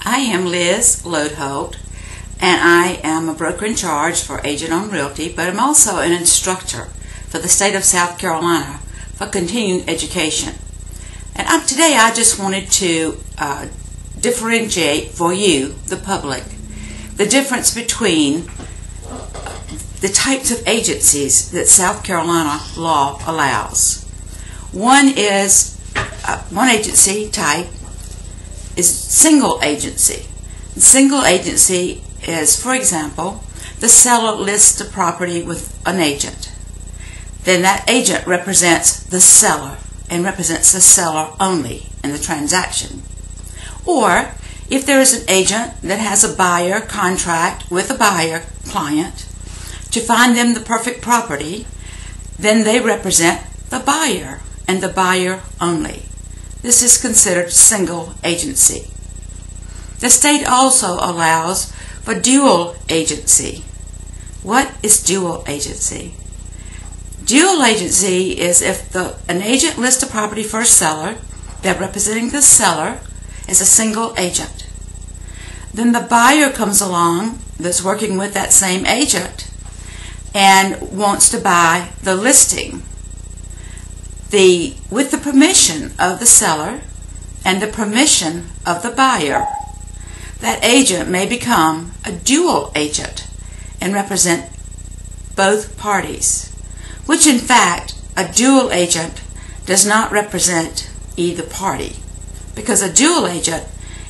I am Liz Loadholt, and I am a broker in charge for Agent-Owned Realty, but I'm also an instructor for the state of South Carolina for continuing education. And today I just wanted to differentiate for you, the public, the difference between the types of agencies that South Carolina law allows. One agency type is single agency. Single agency is, for example, the seller lists the property with an agent. Then that agent represents the seller and represents the seller only in the transaction. Or if there is an agent that has a buyer contract with a buyer client to find them the perfect property, then they represent the buyer and the buyer only. This is considered single agency. The state also allows for dual agency. What is dual agency? Dual agency is if an agent lists a property for a seller, they're representing the seller as a single agent. Then the buyer comes along that's working with that same agent and wants to buy the listing. With the permission of the seller and the permission of the buyer, that agent may become a dual agent and represent both parties, which in fact a dual agent does not represent either party, because a dual agent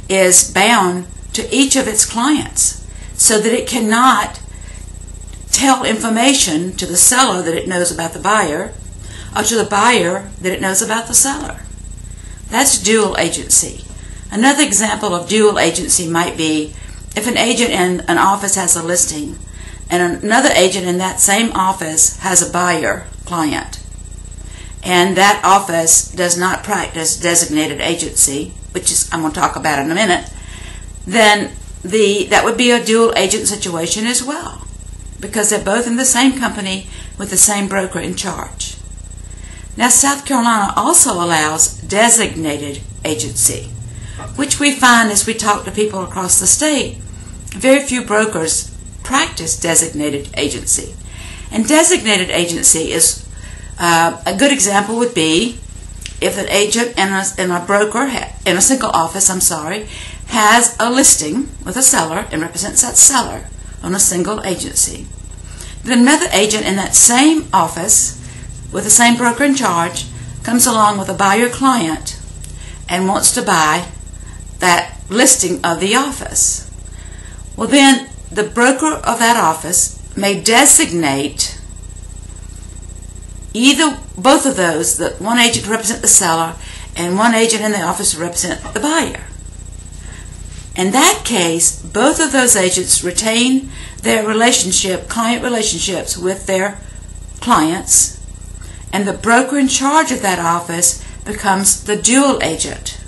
is bound to each of its clients so that it cannot tell information to the seller that it knows about the buyer or to the buyer that it knows about the seller. That's dual agency. Another example of dual agency might be if an agent in an office has a listing and another agent in that same office has a buyer client, and that office does not practice designated agency, which is I'm going to talk about in a minute, then that would be a dual agent situation as well, because they're both in the same company with the same broker in charge. Now, South Carolina also allows designated agency, which we find as we talk to people across the state. Very few brokers practice designated agency. And designated agency is a good example would be if an agent and a broker in a single office, has a listing with a seller and represents that seller on a single agency. Then another agent in that same office with the same broker in charge comes along with a buyer client and wants to buy that listing of the office. Well, then the broker of that office may designate both of those, that one agent to represent the seller and one agent in the office to represent the buyer. In that case, both of those agents retain their client relationships with their clients, and the broker in charge of that office becomes the dual agent.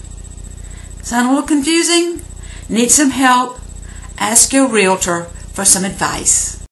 Sound a little confusing? Need some help? Ask your realtor for some advice.